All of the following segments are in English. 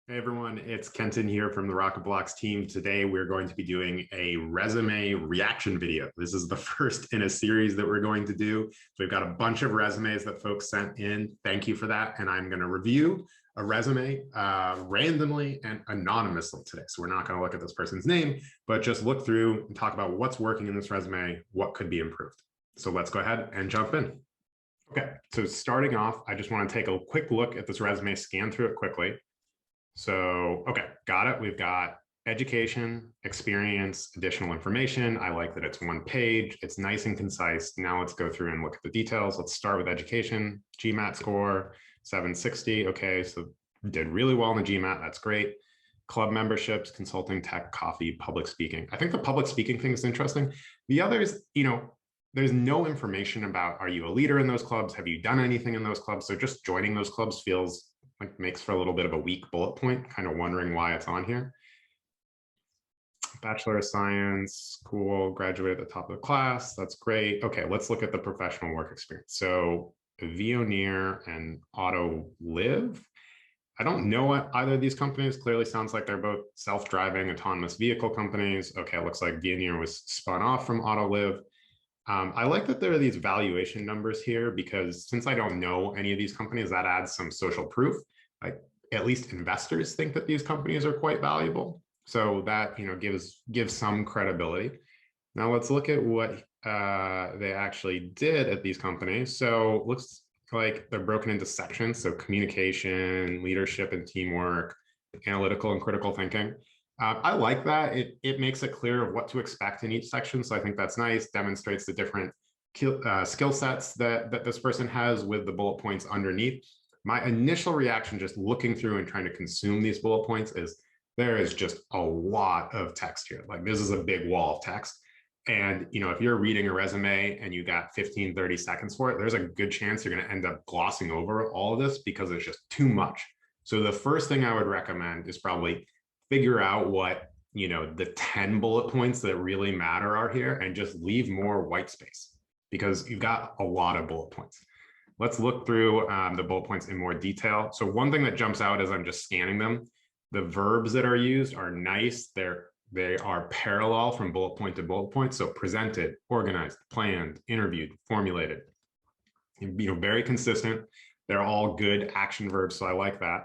Hey everyone, it's Kenton here from the RocketBlocks team. Today we're going to be doing a resume reaction video. This is the first in a series that we're going to do. So we've got a bunch of resumes that folks sent in. Thank you for that. And I'm going to review a resume randomly and anonymously today. So we're not going to look at this person's name, but just look through and talk about what's working in this resume, what could be improved. So let's go ahead and jump in. Okay, so starting off, I just want to take a quick look at this resume, scan through it quickly. So, okay, got it. We've got education, experience, additional information. I like that it's one page. It's nice and concise. Now let's go through and look at the details. Let's start with education. GMAT score, 760. Okay, so did really well in the GMAT. That's great. Club memberships, consulting, tech, coffee, public speaking. I think the public speaking thing is interesting. The others, there's no information about, are you a leader in those clubs? Have you done anything in those clubs? So just joining those clubs feels like makes for a little bit of a weak bullet point, kind of wondering why it's on here. Bachelor of Science, cool, graduated at the top of the class, that's great. Okay, let's look at the professional work experience. So Veoneer and Auto Live. I don't know what either of these companies. Clearly sounds like they're both self-driving autonomous vehicle companies. Okay, looks like Veoneer was spun off from Auto Live. I like that there are these valuation numbers here because since I don't know any of these companies, that adds some social proof. Like at least investors think that these companies are quite valuable. So that gives some credibility. Now let's look at what they actually did at these companies. So it looks like they're broken into sections. So communication, leadership and teamwork, analytical and critical thinking. I like that. It makes it clear of what to expect in each section. So I think that's nice, demonstrates the different skill sets that this person has with the bullet points underneath. My initial reaction just looking through and trying to consume these bullet points is there is just a lot of text here. Like this is a big wall of text. And if you're reading a resume and you got 15, 30 seconds for it, there's a good chance you're going to end up glossing over all of this because it's just too much. So the first thing I would recommend is probably figure out what the 10 bullet points that really matter are here and just leave more white space because you've got a lot of bullet points. Let's look through the bullet points in more detail. So one thing that jumps out as I'm just scanning them, the verbs that are used are nice. They are parallel from bullet point to bullet point. So presented, organized, planned, interviewed, formulated, very consistent. They're all good action verbs. So I like that.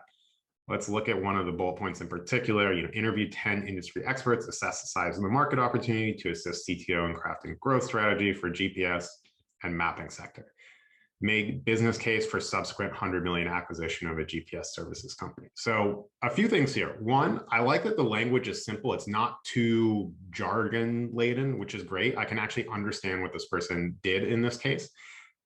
Let's look at one of the bullet points in particular. Interview 10 industry experts, assess the size of the market opportunity to assist CTO in crafting growth strategy for GPS and mapping sector. Make business case for subsequent 100 million acquisition of a GPS services company. So a few things here. One, I like that the language is simple. It's not too jargon laden, which is great. I can actually understand what this person did in this case.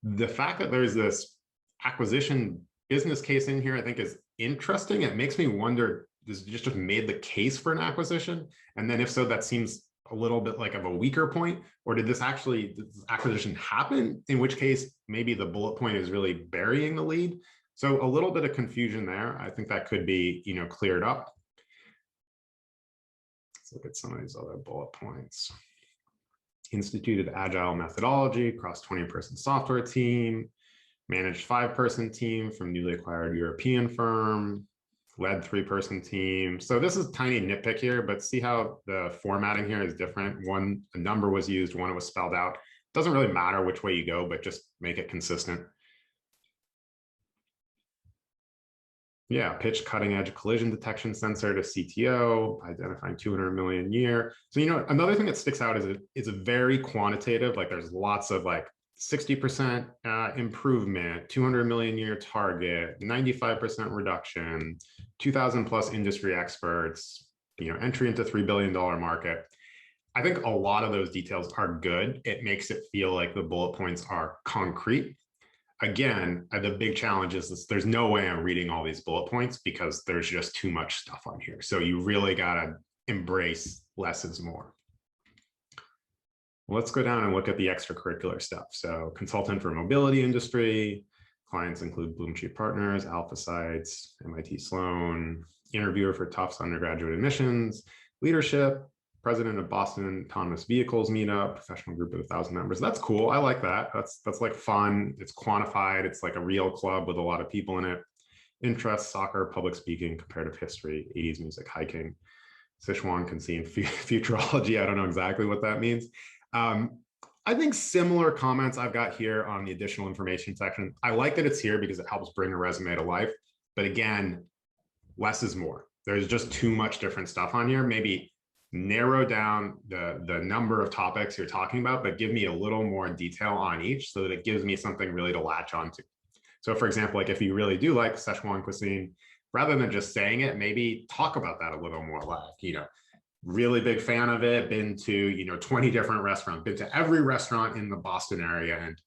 The fact that there's this acquisition business case in here, I think is interesting. It makes me wonder, does it just made the case for an acquisition? And then if so, that seems a little bit like of a weaker point, or did this acquisition happen? In which case, maybe the bullet point is really burying the lead. So a little bit of confusion there. I think that could be, cleared up. Let's look at some of these other bullet points. Instituted agile methodology across 20-person software team, managed 5-person team from newly acquired European firm, led 3-person team. So this is a tiny nitpick here, but see how the formatting here is different. One, a number was used, one it was spelled out. Doesn't really matter which way you go, but just make it consistent. Yeah, pitch cutting edge collision detection sensor to CTO, identifying 200 million a year. So, another thing that sticks out is it's very quantitative. Like there's lots of 60% improvement, 200 million year target, 95% reduction, 2,000 plus industry experts, entry into $3 billion market. I think a lot of those details are good. It makes it feel like the bullet points are concrete. Again, the big challenge is this, there's no way I'm reading all these bullet points because there's just too much stuff on here. So you really got to embrace less is more. Let's go down and look at the extracurricular stuff. So consultant for mobility industry, clients include Bloom Chief Partners, Alpha Sites, MIT Sloan, interviewer for Tufts undergraduate admissions, leadership, president of Boston Autonomous Vehicles Meetup, professional group of 1,000 members. That's cool. I like that. That's like fun. It's quantified. It's like a real club with a lot of people in it. interests, soccer, public speaking, comparative history, 80s music, hiking, Sichuan cuisine, futurology. I don't know exactly what that means. I think similar comments I've got here on the additional information section. I like that it's here because it helps bring a resume to life. But again, less is more. There's just too much different stuff on here. Maybe narrow down the number of topics you're talking about, but give me a little more detail on each so that it gives me something really to latch onto. So for example, like if you really do like Sichuan cuisine, rather than just saying it, maybe talk about that a little more. Like, really big fan of it, been to 20 different restaurants, been to every restaurant in the Boston area and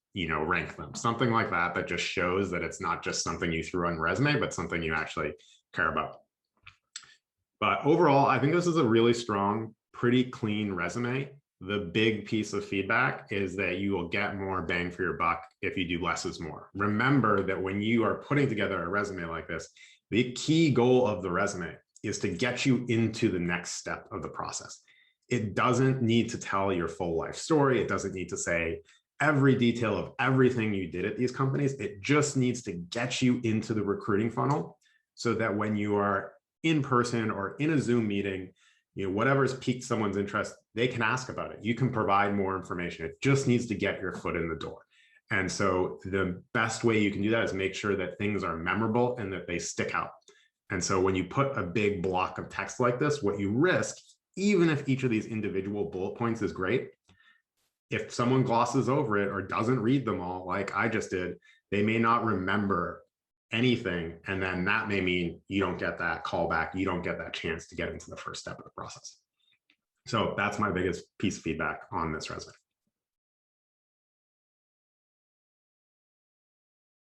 rank them, something like that, that just shows that it's not just something you threw on your resume, but something you actually care about. But overall, I think this is a really strong, pretty clean resume. The big piece of feedback is that you will get more bang for your buck if you do less is more. Remember that when you are putting together a resume like this, the key goal of the resume is to get you into the next step of the process. It doesn't need to tell your full life story. It doesn't need to say every detail of everything you did at these companies. It just needs to get you into the recruiting funnel so that when you are in person or in a Zoom meeting, whatever's piqued someone's interest, they can ask about it. You can provide more information. It just needs to get your foot in the door. And so the best way you can do that is make sure that things are memorable and that they stick out. And so when you put a big block of text like this, what you risk, even if each of these individual bullet points is great, if someone glosses over it or doesn't read them all, like I just did, they may not remember anything. And then that may mean you don't get that callback. You don't get that chance to get into the first step of the process. So that's my biggest piece of feedback on this resume.